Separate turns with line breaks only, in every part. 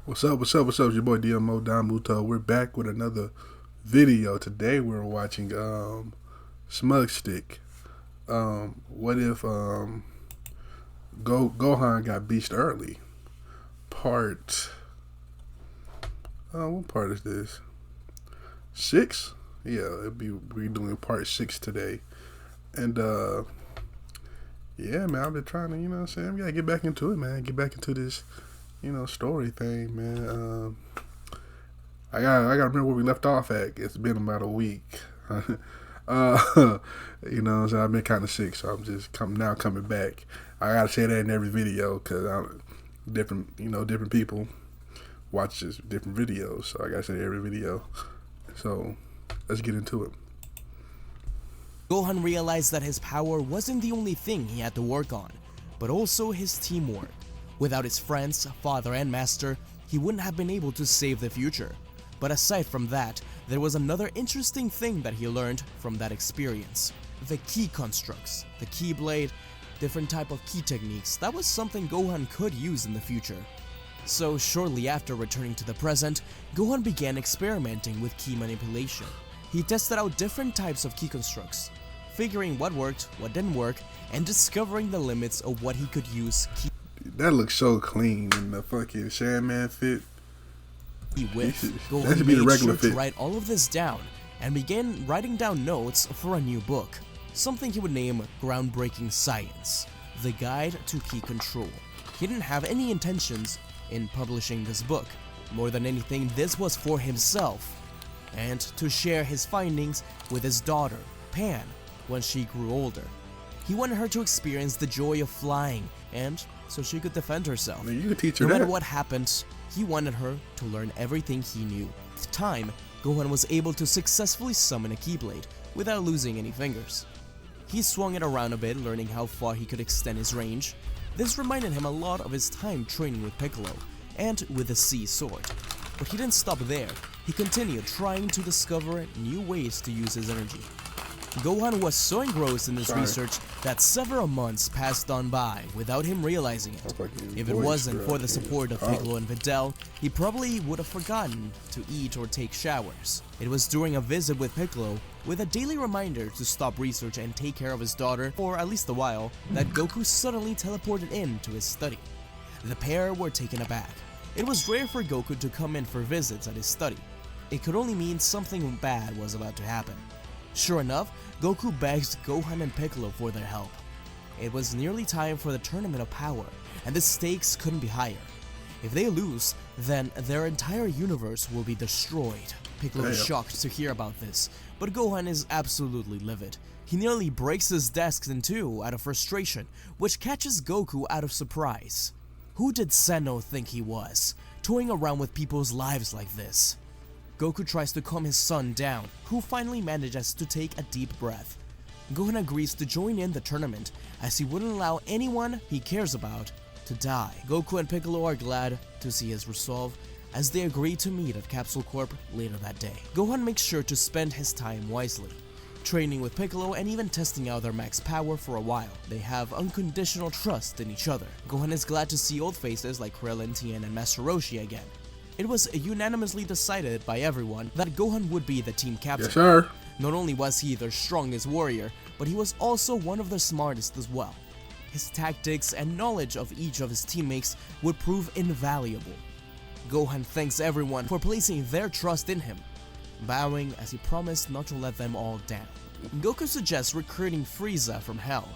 What's up? What's up? What's up? It's your boy Domuto. We're back with another video. Today we're watching Smugstick. What if Gohan got beached early? Part what part is this? 6? Yeah, we're doing part 6 today. And yeah, man, I've been trying to, you know what I'm saying? We gotta get back into it, man. Get back into this, story thing, man. I gotta remember where we left off at. It's been about a week. I've been kind of sick, so I'm just coming back. I gotta say that in every video because I'm different people watch just different videos, so I gotta say every video. So let's get into it.
Gohan realized that his power wasn't the only thing he had to work on, but also his teamwork. Without his friends, father, and master, he wouldn't have been able to save the future. But aside from that, there was another interesting thing that he learned from that experience. The key constructs, the key blade, different type of key techniques. That was something Gohan could use in the future. So shortly after returning to the present, Gohan began experimenting with key manipulation. He tested out different types of key constructs, figuring what worked, what didn't work, and discovering the limits of what he could use key
That looks so clean in the fucking Sandman fit.
with.
That should
Gohan
be the
made
regular
sure to
fit.
write all of this down and began writing down notes for a new book, something he would name Groundbreaking Science, the Guide to Key Control. He didn't have any intentions in publishing this book. More than anything, this was for himself and to share his findings with his daughter, Pan, when she grew older. He wanted her to experience the joy of flying and so she could defend herself.
I mean, you could teach her
No matter
that.
what happened, he wanted her to learn everything he knew. With time, Gohan was able to successfully summon a Keyblade without losing any fingers. He swung it around a bit, learning how far he could extend his range. This reminded him a lot of his time training with Piccolo and with the Sea Sword. But he didn't stop there. He continued trying to discover new ways to use his energy. Gohan was so engrossed in this research that several months passed on by without him realizing it. If it wasn't for the support of Piccolo and Videl, he probably would have forgotten to eat or take showers. It was during a visit with Piccolo, with a daily reminder to stop research and take care of his daughter for at least a while, that Goku suddenly teleported into his study. The pair were taken aback. It was rare for Goku to come in for visits at his study. It could only mean something bad was about to happen. Sure enough, Goku begs Gohan and Piccolo for their help. It was nearly time for the Tournament of Power, and the stakes couldn't be higher. If they lose, then their entire universe will be destroyed. Piccolo is shocked to hear about this, but Gohan is absolutely livid. He nearly breaks his desk in two out of frustration, which catches Goku out of surprise. Who did Senno think he was, toying around with people's lives like this? Goku tries to calm his son down, who finally manages to take a deep breath. Gohan agrees to join in the tournament, as he wouldn't allow anyone he cares about to die. Goku and Piccolo are glad to see his resolve, as they agree to meet at Capsule Corp later that day. Gohan makes sure to spend his time wisely, training with Piccolo and even testing out their max power for a while. They have unconditional trust in each other. Gohan is glad to see old faces like Krillin, Tien, and Master Roshi again. It was unanimously decided by everyone that Gohan would be the team captain.
Yes, sir.
Not only was he their strongest warrior, but he was also one of the smartest as well. His tactics and knowledge of each of his teammates would prove invaluable. Gohan thanks everyone for placing their trust in him, bowing as he promised not to let them all down. Goku suggests recruiting Frieza from Hell,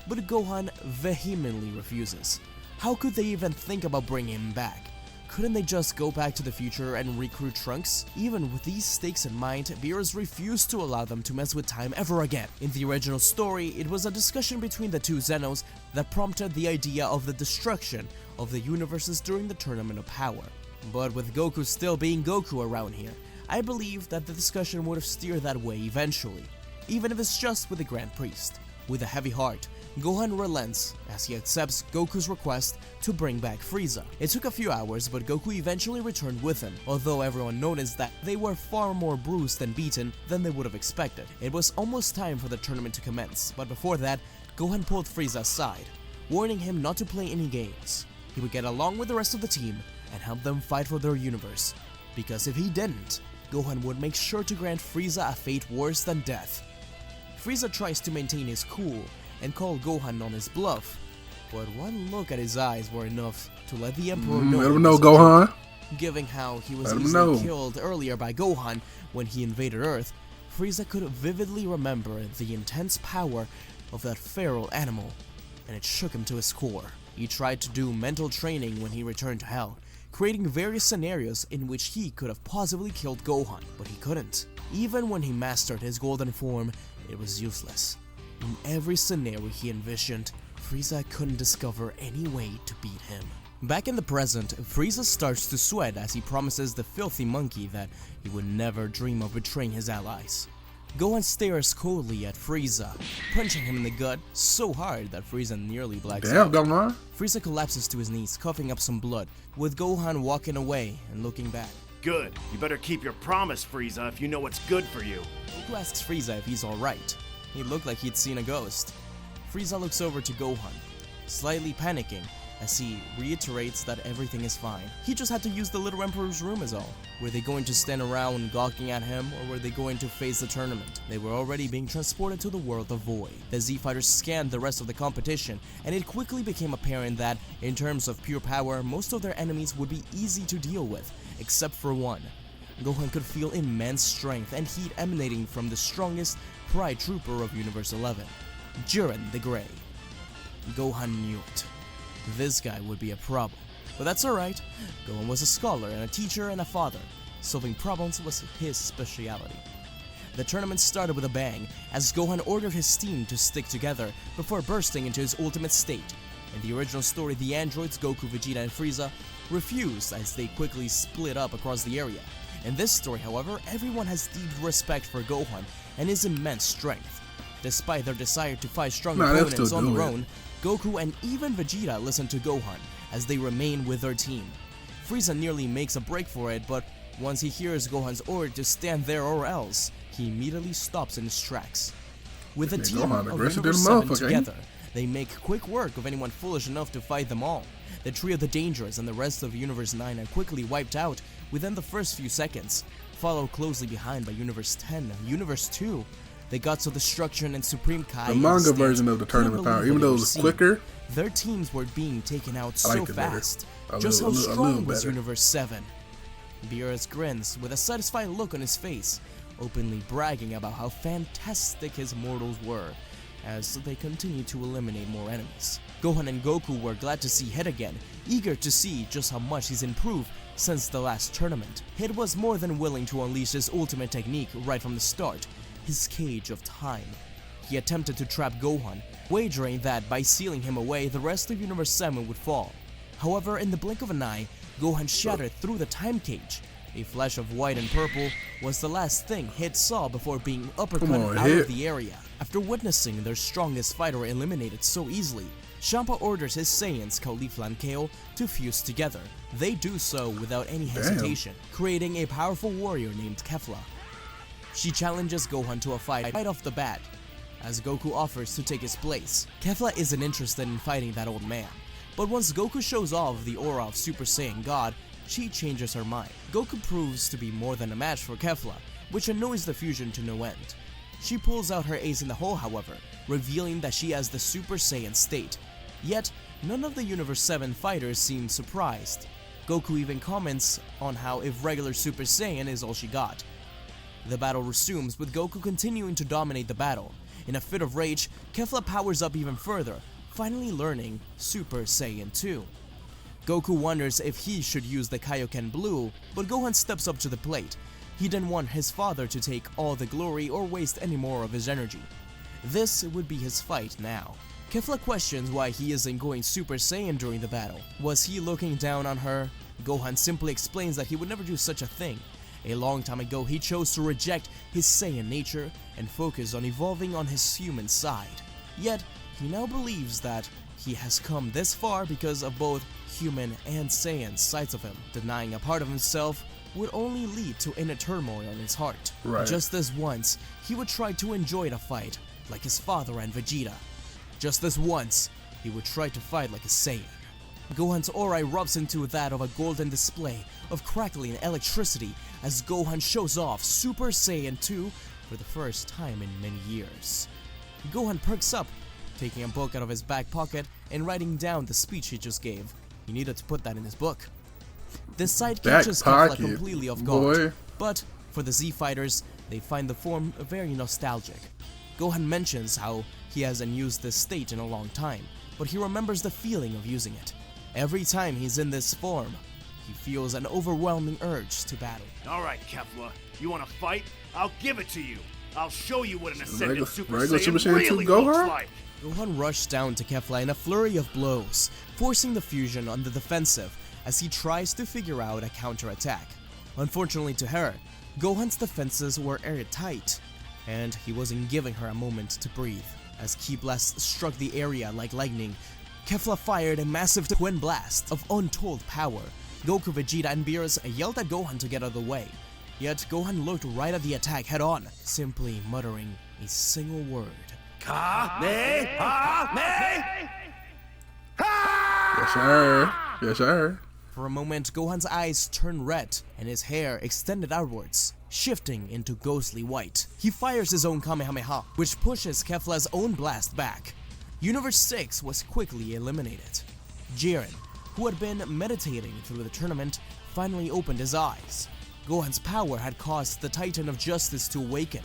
but Gohan vehemently refuses. How could they even think about bringing him back? Couldn't they just go back to the future and recruit Trunks? Even with these stakes in mind, Beerus refused to allow them to mess with time ever again. In the original story, it was a discussion between the two Zenos that prompted the idea of the destruction of the universes during the Tournament of Power. But with Goku still being Goku around here, I believe that the discussion would have steered that way eventually, even if it's just with the Grand Priest. With a heavy heart, Gohan relents as he accepts Goku's request to bring back Frieza. It took a few hours, but Goku eventually returned with him, although everyone noticed that they were far more bruised and beaten than they would have expected. It was almost time for the tournament to commence, but before that, Gohan pulled Frieza aside, warning him not to play any games. He would get along with the rest of the team, and help them fight for their universe, because if he didn't, Gohan would make sure to grant Frieza a fate worse than death. Frieza tries to maintain his cool and call Gohan on his bluff, but one look at his eyes were enough to let the Emperor know.
Let him know, Gohan.
Given how he was easily killed earlier by Gohan when he invaded Earth, Frieza could vividly remember the intense power of that feral animal, and it shook him to his core. He tried to do mental training when he returned to Hell, creating various scenarios in which he could have possibly killed Gohan, but he couldn't. Even when he mastered his golden form, it was useless. In every scenario he envisioned, Frieza couldn't discover any way to beat him. Back in the present, Frieza starts to sweat as he promises the filthy monkey that he would never dream of betraying his allies. Gohan stares coldly at Frieza, punching him in the gut so hard that Frieza nearly blacks out.
Damn, Gohan.
Frieza collapses to his knees, coughing up some blood, with Gohan walking away and looking back.
Good. You better keep your promise, Frieza, if you know what's good for you.
Goku asks Frieza if he's alright. He looked like he'd seen a ghost. Frieza looks over to Gohan, slightly panicking, as he reiterates that everything is fine. He just had to use the Little Emperor's room is all. Were they going to stand around gawking at him, or were they going to face the tournament? They were already being transported to the world of Void. The Z-Fighters scanned the rest of the competition, and it quickly became apparent that, in terms of pure power, most of their enemies would be easy to deal with, except for one. Gohan could feel immense strength and heat emanating from the strongest Pride Trooper of Universe 11, Jiren the Grey. Gohan knew it. This guy would be a problem. But that's alright. Gohan was a scholar and a teacher and a father. Solving problems was his specialty. The tournament started with a bang, as Gohan ordered his team to stick together before bursting into his ultimate state. In the original story, the androids Goku, Vegeta, and Frieza refused as they quickly split up across the area. In this story, however, everyone has deep respect for Gohan and his immense strength. Despite their desire to fight strong opponents on their own, Goku and even Vegeta listen to Gohan as they remain with their team. Frieza nearly makes a break for it, but once he hears Gohan's order to stand there or else, he immediately stops in his tracks. With the team of Universe 7 together, they make quick work of anyone foolish enough to fight them all. The Trio the Dangerous and the rest of Universe 9 are quickly wiped out within the first few seconds, followed closely behind by Universe 10 and Universe 2. The Gods of Destruction and Supreme Kai,
the manga version of the tournament power, even though it was quicker,
their teams were being taken out so fast. Just how strong was Universe 7? Beerus grins with a satisfied look on his face, openly bragging about how fantastic his mortals were, as they continue to eliminate more enemies. Gohan and Goku were glad to see Hit again, eager to see just how much he's improved since the last tournament. Hit was more than willing to unleash his ultimate technique right from the start, his Cage of Time. He attempted to trap Gohan, wagering that by sealing him away, the rest of Universe 7 would fall. However, in the blink of an eye, Gohan shattered through the time cage. A flash of white and purple was the last thing Hit saw before being uppercut out of the area. After witnessing their strongest fighter eliminated so easily, Champa orders his Saiyans Caulifla and Kale to fuse together. They do so without any hesitation, creating a powerful warrior named Kefla. She challenges Gohan to a fight right off the bat, as Goku offers to take his place. Kefla isn't interested in fighting that old man, but once Goku shows off the aura of Super Saiyan God, she changes her mind. Goku proves to be more than a match for Kefla, which annoys the fusion to no end. She pulls out her ace in the hole, however, revealing that she has the Super Saiyan state. Yet, none of the Universe 7 fighters seem surprised. Goku even comments on how if regular Super Saiyan is all she got. The battle resumes, with Goku continuing to dominate the battle. In a fit of rage, Kefla powers up even further, finally learning Super Saiyan 2. Goku wonders if he should use the Kaioken Blue, but Gohan steps up to the plate. He didn't want his father to take all the glory or waste any more of his energy. This would be his fight now. Kefla questions why he isn't going Super Saiyan during the battle. Was he looking down on her? Gohan simply explains that he would never do such a thing. A long time ago, he chose to reject his Saiyan nature and focus on evolving on his human side. Yet, he now believes that he has come this far because of both human and Saiyan sides of him. Denying a part of himself would only lead to inner turmoil in his heart. Just this once, he would try to enjoy the fight, like his father and Vegeta. Just this once, he would try to fight like a Saiyan. Gohan's aura erupts into that of a golden display of crackling electricity as Gohan shows off Super Saiyan 2 for the first time in many years. Gohan perks up, taking a book out of his back pocket and writing down the speech he just gave. He needed to put that in his book. This sight catches Kefla completely off guard, but for the Z Fighters, they find the form very nostalgic. Gohan mentions how he hasn't used this state in a long time, but he remembers the feeling of using it. Every time he's in this form, he feels an overwhelming urge to battle.
Alright, Kefla, you wanna fight? I'll give it to you. I'll show you what an ascended Super
Super
Saiyan
Saiyan
really
2
looks
Gohan?
like.
Gohan rushed down to Kefla in a flurry of blows, forcing the fusion on the defensive as he tries to figure out a counterattack. Unfortunately to her, Gohan's defenses were airtight, and he wasn't giving her a moment to breathe. As Ki Blast struck the area like lightning, Kefla fired a massive twin blast of untold power. Goku, Vegeta, and Beerus yelled at Gohan to get out of the way, yet Gohan looked right at the attack head on, simply muttering a single word.
Yes, sir. Yes, sir.
For a moment, Gohan's eyes turned red and his hair extended outwards, shifting into ghostly white. He fires his own Kamehameha, which pushes Kefla's own blast back. Universe 6 was quickly eliminated. Jiren, who had been meditating through the tournament, finally opened his eyes. Gohan's power had caused the Titan of Justice to awaken.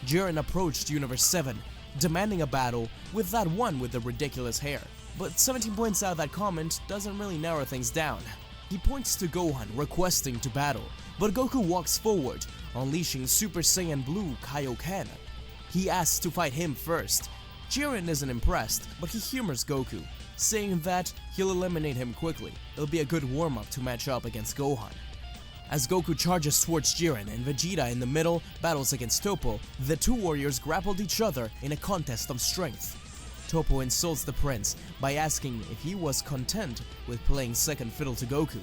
Jiren approached Universe 7, demanding a battle with that one with the ridiculous hair. But 17 points out that comment doesn't really narrow things down. He points to Gohan, requesting to battle, but Goku walks forward, unleashing Super Saiyan Blue Kaioken. He asks to fight him first. Jiren isn't impressed, but he humors Goku, saying that he'll eliminate him quickly. It'll be a good warm-up to match up against Gohan. As Goku charges towards Jiren and Vegeta in the middle battles against Toppo, the two warriors grappled each other in a contest of strength. Toppo insults the prince by asking if he was content with playing second fiddle to Goku.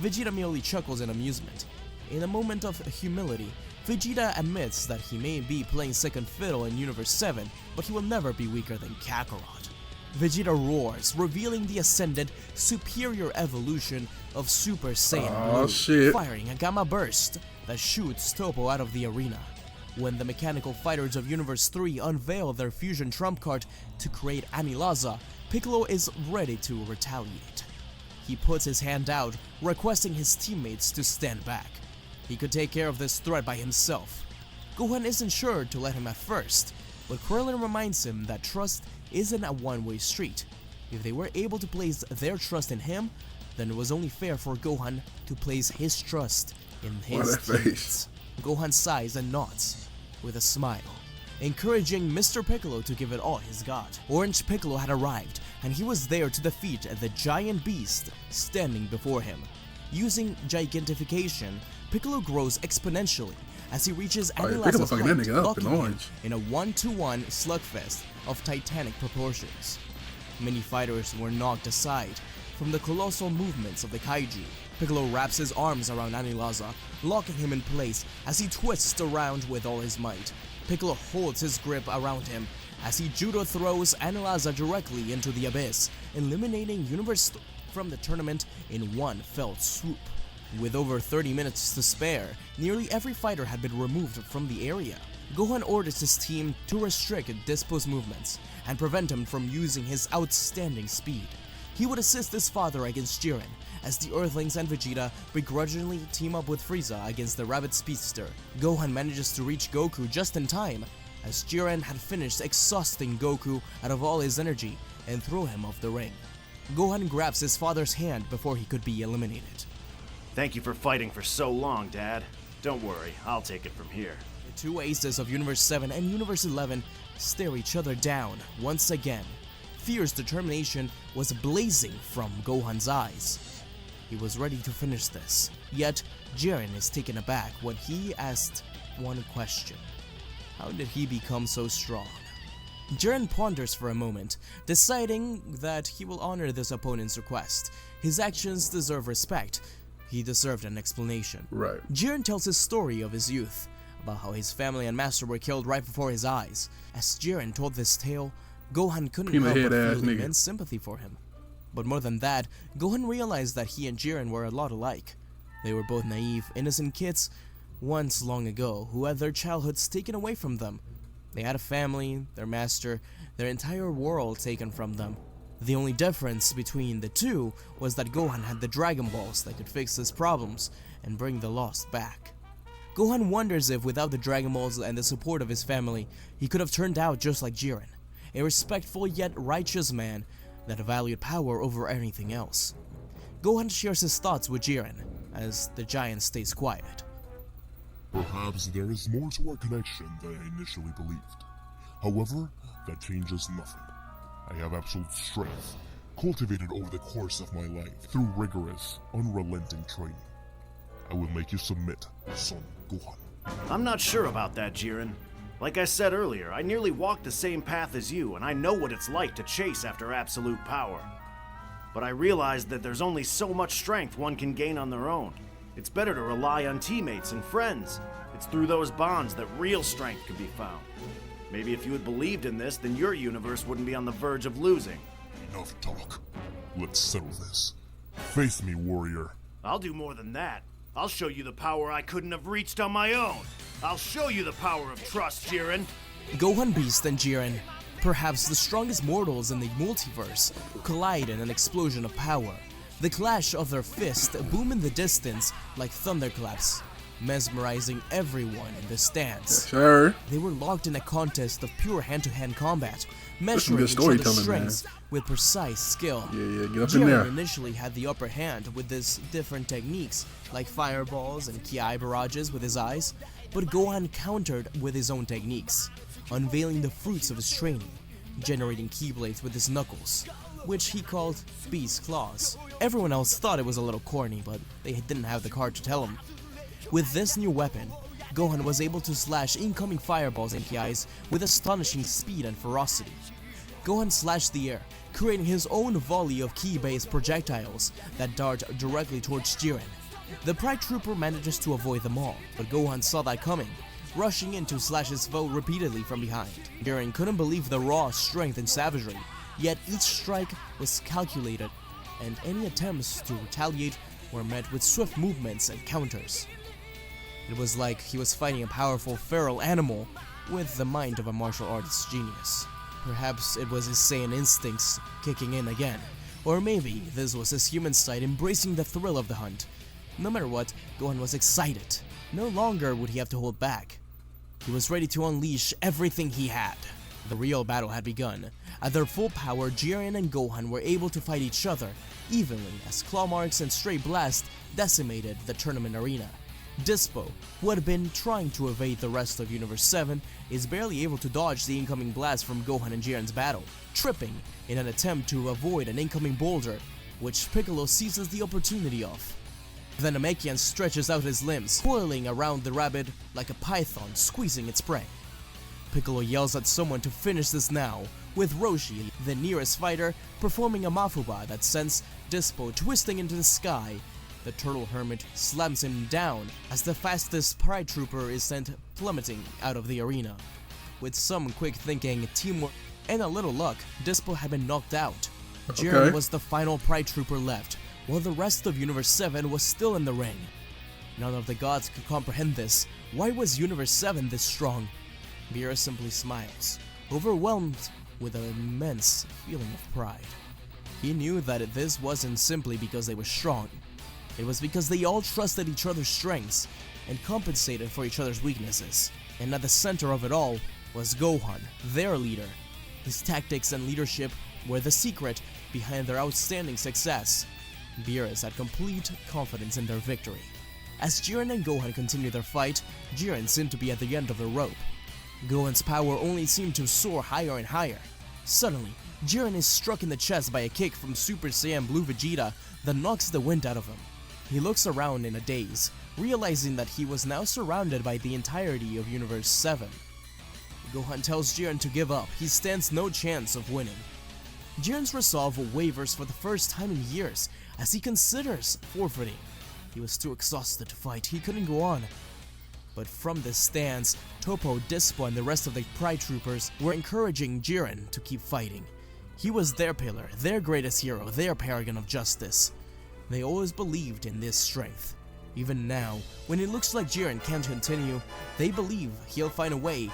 Vegeta merely chuckles in amusement. In a moment of humility, Vegeta admits that he may be playing second fiddle in Universe 7, but he will never be weaker than Kakarot. Vegeta roars, revealing the ascended, superior evolution of Super Saiyan Blue, firing a Gamma Burst that shoots Toppo out of the arena. When the mechanical fighters of Universe 3 unveil their fusion trump card to create Anilaza, Piccolo is ready to retaliate. He puts his hand out, requesting his teammates to stand back. He could take care of this threat by himself. Gohan isn't sure to let him at first, but Krillin reminds him that trust isn't a one-way street. If they were able to place their trust in him, then it was only fair for Gohan to place his trust in his teammates. Gohan sighs and nods, with a smile, encouraging Mr. Piccolo to give it all he's got. Orange Piccolo had arrived, and he was there to defeat the giant beast standing before him. Using gigantification, Piccolo grows exponentially as he reaches Anilaza's height, locking him in a 1-to-1 slugfest of titanic proportions. Many fighters were knocked aside from the colossal movements of the kaiju. Piccolo wraps his arms around Anilaza, locking him in place as he twists around with all his might. Piccolo holds his grip around him as he judo throws Anilaza directly into the abyss, eliminating Universe from the tournament in one fell swoop. With over 30 minutes to spare, nearly every fighter had been removed from the area. Gohan orders his team to restrict Dispo's movements and prevent him from using his outstanding speed. He would assist his father against Jiren, as the Earthlings and Vegeta begrudgingly team up with Frieza against the Rabbit Speedster. Gohan manages to reach Goku just in time, as Jiren had finished exhausting Goku out of all his energy and throw him off the ring. Gohan grabs his father's hand before he could be eliminated.
Thank you for fighting for so long, Dad. Don't worry, I'll take it from here.
The two aces of Universe 7 and Universe 11 stare each other down once again. Fierce determination was blazing from Gohan's eyes. He was ready to finish this, yet Jiren is taken aback when he asked one question. How did he become so strong? Jiren ponders for a moment, deciding that he will honor this opponent's request. His actions deserve respect. He deserved an explanation.
Right.
Jiren tells his story of his youth, about how his family and master were killed right before his eyes. As Jiren told this tale, Gohan couldn't help but feel immense sympathy for him. But more than that, Gohan realized that he and Jiren were a lot alike. They were both naive, innocent kids once long ago who had their childhoods taken away from them. They had a family, their master, their entire world taken from them. The only difference between the two was that Gohan had the Dragon Balls that could fix his problems and bring the lost back. Gohan wonders if without the Dragon Balls and the support of his family, he could have turned out just like Jiren, a respectful yet righteous man that valued power over anything else. Gohan shares his thoughts with Jiren, as the giant stays quiet.
Perhaps there is more to our connection than I initially believed. However, that changes nothing. I have absolute strength, cultivated over the course of my life through rigorous, unrelenting training. I will make you submit, son Gohan.
I'm not sure about that, Jiren. Like I said earlier, I nearly walked the same path as you, and I know what it's like to chase after absolute power. But I realized that there's only so much strength one can gain on their own. It's better to rely on teammates and friends. It's through those bonds that real strength can be found. Maybe if you had believed in this, then your universe wouldn't be on the verge of losing.
Enough talk. Let's settle this. Face me, warrior.
I'll do more than that. I'll show you the power I couldn't have reached on my own. I'll show you the power of trust, Jiren.
Gohan Beast and Jiren, perhaps the strongest mortals in the multiverse, collide in an explosion of power. The clash of their fists boom in the distance like thunderclaps, mesmerizing everyone in the stands.
Sure.
They were locked in a contest of pure hand-to-hand combat, measuring
good
each other's
storytelling,
strengths with precise skill.
Yeah, get up in
Jiren
there.
initially had the upper hand with his different techniques, like fireballs and ki barrages with his eyes, but Gohan countered with his own techniques, unveiling the fruits of his training, generating keyblades with his knuckles, which he called Beast Claws. Everyone else thought it was a little corny, but they didn't have the card to tell him. With this new weapon, Gohan was able to slash incoming fireballs and kis with astonishing speed and ferocity. Gohan slashed the air, creating his own volley of ki-based projectiles that dart directly towards Jiren. The Pride Trooper manages to avoid them all, but Gohan saw that coming, rushing in to slash his foe repeatedly from behind. Jiren couldn't believe the raw strength and savagery, yet each strike was calculated, and any attempts to retaliate were met with swift movements and counters. It was like he was fighting a powerful feral animal with the mind of a martial artist genius. Perhaps it was his Saiyan instincts kicking in again, or maybe this was his human side embracing the thrill of the hunt. No matter what, Gohan was excited. No longer would he have to hold back. He was ready to unleash everything he had. The real battle had begun. At their full power, Jiren and Gohan were able to fight each other evenly as claw marks and stray blasts decimated the tournament arena. Dispo, who had been trying to evade the rest of Universe 7, is barely able to dodge the incoming blast from Gohan and Jiren's battle, tripping in an attempt to avoid an incoming boulder, which Piccolo seizes the opportunity of. Then Namekian stretches out his limbs, coiling around the rabbit like a python squeezing its prey. Piccolo yells at someone to finish this now, with Roshi, the nearest fighter, performing a Mafuba that sends Dispo twisting into the sky. The Turtle Hermit slams him down as the fastest Pride Trooper is sent plummeting out of the arena. With some quick thinking, teamwork, and a little luck, Dispo had been knocked out. Jiren was the final Pride Trooper left, while the rest of Universe 7 was still in the ring. None of the gods could comprehend this. Why was Universe 7 this strong? Beerus simply smiles, overwhelmed with an immense feeling of pride. He knew that this wasn't simply because they were strong. It was because they all trusted each other's strengths and compensated for each other's weaknesses. And at the center of it all was Gohan, their leader. His tactics and leadership were the secret behind their outstanding success. Beerus had complete confidence in their victory. As Jiren and Gohan continued their fight, Jiren seemed to be at the end of the rope. Gohan's power only seemed to soar higher and higher. Suddenly, Jiren is struck in the chest by a kick from Super Saiyan Blue Vegeta that knocks the wind out of him. He looks around in a daze, realizing that he was now surrounded by the entirety of Universe 7. Gohan tells Jiren to give up. He stands no chance of winning. Jiren's resolve wavers for the first time in years as he considers forfeiting. He was too exhausted to fight. He couldn't go on. But from this stance, Toppo, Dispo, and the rest of the Pride Troopers were encouraging Jiren to keep fighting. He was their pillar, their greatest hero, their paragon of justice. They always believed in this strength. Even now, when it looks like Jiren can't continue, they believe he'll find a way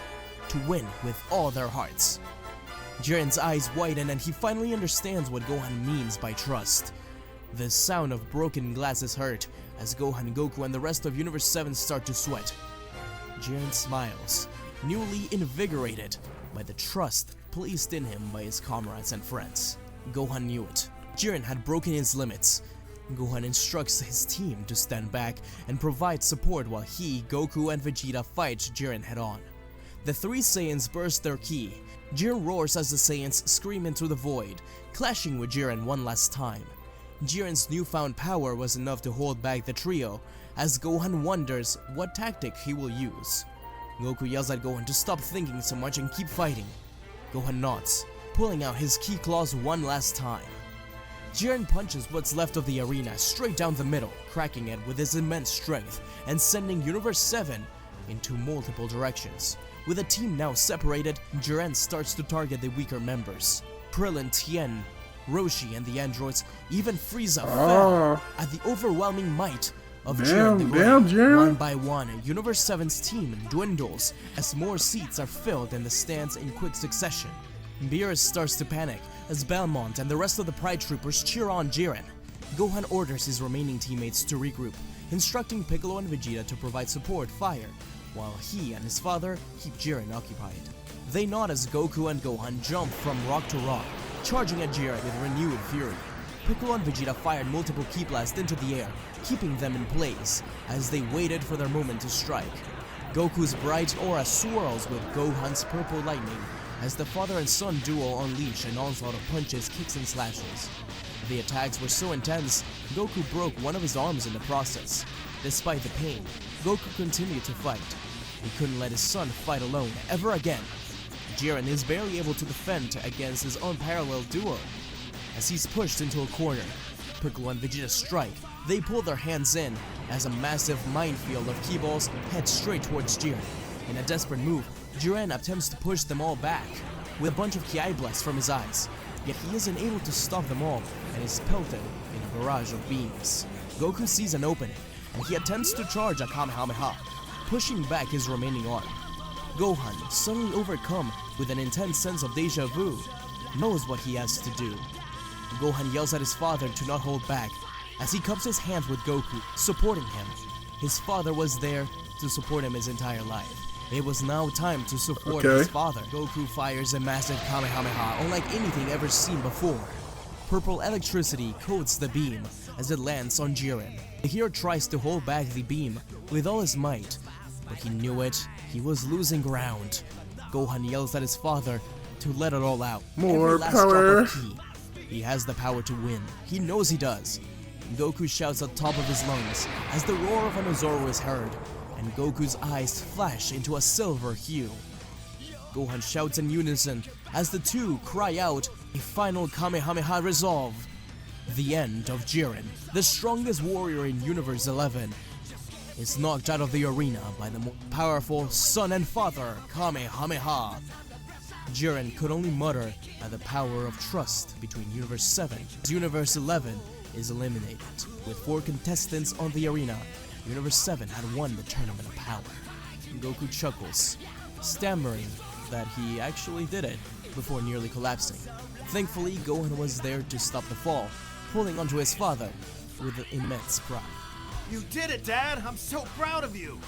to win with all their hearts. Jiren's eyes widen and he finally understands what Gohan means by trust. The sound of broken glass is heard as Gohan, Goku, and the rest of Universe 7 start to sweat. Jiren smiles, newly invigorated by the trust placed in him by his comrades and friends. Gohan knew it. Jiren had broken his limits. Gohan instructs his team to stand back and provide support while he, Goku, and Vegeta fight Jiren head-on. The three Saiyans burst their ki. Jiren roars as the Saiyans scream into the void, clashing with Jiren one last time. Jiren's newfound power was enough to hold back the trio, as Gohan wonders what tactic he will use. Goku yells at Gohan to stop thinking so much and keep fighting. Gohan nods, pulling out his ki claws one last time. Jiren punches what's left of the arena straight down the middle, cracking it with his immense strength and sending Universe 7 into multiple directions. With the team now separated, Jiren starts to target the weaker members. Krillin, Tien, Roshi, and the androids, even Frieza fell at the overwhelming might of Jiren the Great. One by one, Universe 7's team dwindles as more seats are filled in the stands in quick succession. Beerus starts to panic as Belmont and the rest of the Pride Troopers cheer on Jiren. Gohan orders his remaining teammates to regroup, instructing Piccolo and Vegeta to provide support fire, while he and his father keep Jiren occupied. They nod as Goku and Gohan jump from rock to rock, charging at Jiren with renewed fury. Piccolo and Vegeta fired multiple ki blasts into the air, keeping them in place as they waited for their moment to strike. Goku's bright aura swirls with Gohan's purple lightning as the father and son duo unleash an onslaught of punches, kicks, and slashes. The attacks were so intense, Goku broke one of his arms in the process. Despite the pain, Goku continued to fight. He couldn't let his son fight alone ever again. Jiren is barely able to defend against his unparalleled duo. As he's pushed into a corner, Piccolo and Vegeta strike. They pull their hands in as a massive minefield of ki balls heads straight towards Jiren. In a desperate move, Jiren attempts to push them all back with a bunch of ki blasts from his eyes. Yet he isn't able to stop them all and is pelted in a barrage of beams. Goku sees an opening and he attempts to charge a Kamehameha, pushing back his remaining arm. Gohan, suddenly overcome with an intense sense of deja vu, knows what he has to do. Gohan yells at his father to not hold back as he cups his hands with Goku, supporting him. His father was there to support him his entire life. It was now time to support his father. Goku fires a massive Kamehameha unlike anything ever seen before. Purple electricity coats the beam as it lands on Jiren. The hero tries to hold back the beam with all his might, but he knew it. He was losing ground. Gohan yells at his father to let it all out.
More
Every last
power.
drop of ki. He has the power to win. He knows he does. Goku shouts at the top of his lungs as the roar of an Ozoru is heard, and Goku's eyes flash into a silver hue. Gohan shouts in unison as the two cry out a final Kamehameha resolve. The end of Jiren, the strongest warrior in Universe 11, is knocked out of the arena by the more powerful son and father Kamehameha. Jiren could only mutter at the power of trust between Universe 7 as Universe 11 is eliminated. With 4 contestants on the arena, Universe 7 had won the tournament of power. Goku chuckles, stammering that he actually did it before nearly collapsing. Thankfully, Gohan was there to stop the fall, holding onto his father with immense pride.
You did it, Dad! I'm so proud of you!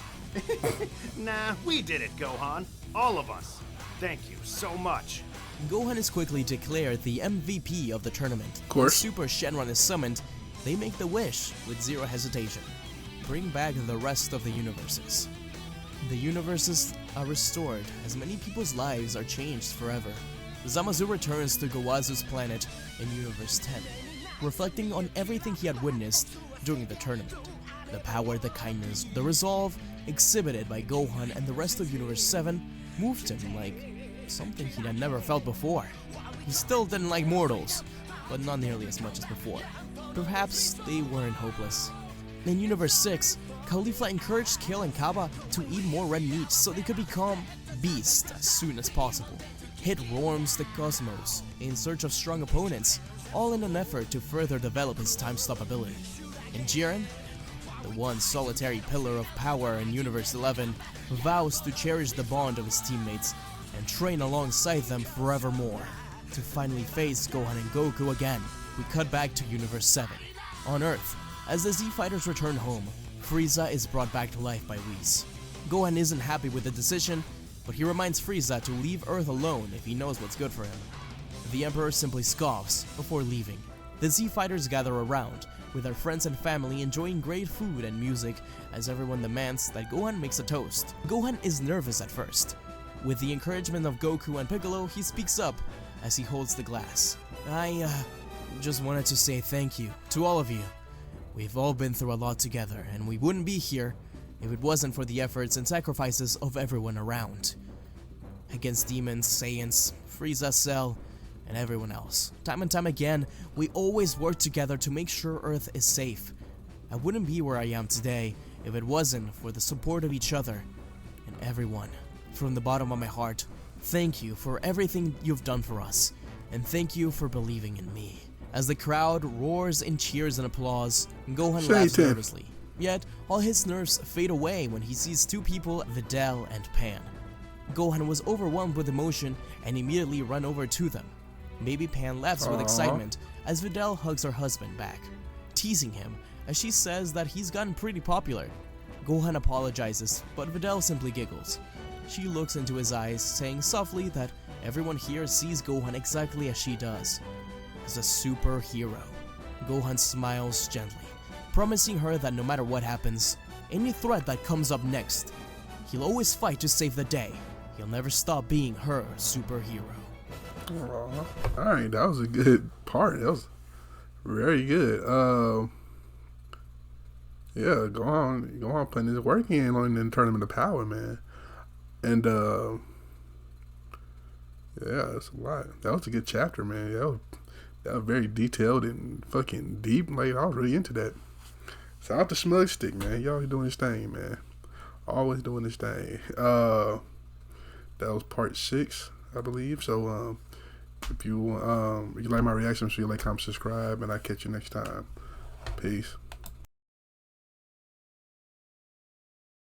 Nah, we did it, Gohan. All of us. Thank you so much.
Gohan is quickly declared the MVP of the tournament.
Of course.
When Super Shenron is summoned, they make the wish with zero hesitation. Bring back the rest of the universes. The universes are restored as many people's lives are changed forever. Zamasu returns to Gowazu's planet in Universe 10, reflecting on everything he had witnessed during the tournament. The power, the kindness, the resolve exhibited by Gohan and the rest of Universe 7 moved him like something he had never felt before. He still didn't like mortals, but not nearly as much as before. Perhaps they weren't hopeless. In Universe 6, Caulifla encouraged Kale and Kaba to eat more red meat so they could become beasts as soon as possible. Hit roams the cosmos in search of strong opponents, all in an effort to further develop his time-stop ability. And Jiren, the one solitary pillar of power in Universe 11, vows to cherish the bond of his teammates and train alongside them forevermore. To finally face Gohan and Goku again, we cut back to Universe 7. On Earth, as the Z-Fighters return home, Frieza is brought back to life by Whis. Gohan isn't happy with the decision, but he reminds Frieza to leave Earth alone if he knows what's good for him. The Emperor simply scoffs before leaving. The Z-Fighters gather around, with their friends and family enjoying great food and music as everyone demands that Gohan makes a toast. Gohan is nervous at first. With the encouragement of Goku and Piccolo, he speaks up as he holds the glass. I just wanted to say thank you to all of you. We've all been through a lot together, and we wouldn't be here if it wasn't for the efforts and sacrifices of everyone around. Against demons, Saiyans, Frieza, Cell, and everyone else. Time and time again, we always work together to make sure Earth is safe. I wouldn't be where I am today if it wasn't for the support of each other and everyone. From the bottom of my heart, thank you for everything you've done for us, and thank you for believing in me. As the crowd roars in cheers and applause, Gohan laughs nervously. Yet, all his nerves fade away when he sees two people, Videl and Pan. Gohan was overwhelmed with emotion and immediately ran over to them. Baby Pan laughs with excitement as Videl hugs her husband back, teasing him as she says that he's gotten pretty popular. Gohan apologizes, but Videl simply giggles. She looks into his eyes, saying softly that everyone here sees Gohan exactly as she does, as a superhero. Gohan smiles gently, promising her that no matter what happens, any threat that comes up next, he'll always fight to save the day. He'll never stop being her superhero.
Alright, that was a good part. That was very good. Yeah, Gohan putting his work in on the Tournament of Power, man. And yeah, that's a lot. That was a good chapter, man. That was very detailed and fucking deep. Like, I was really into that. Shout out to Smugstick, man. Y'all doing his thing, man. Always doing his thing. That was part 6, I believe. So if you like my reaction, so you like, comment, subscribe, and I'll catch you next time. Peace.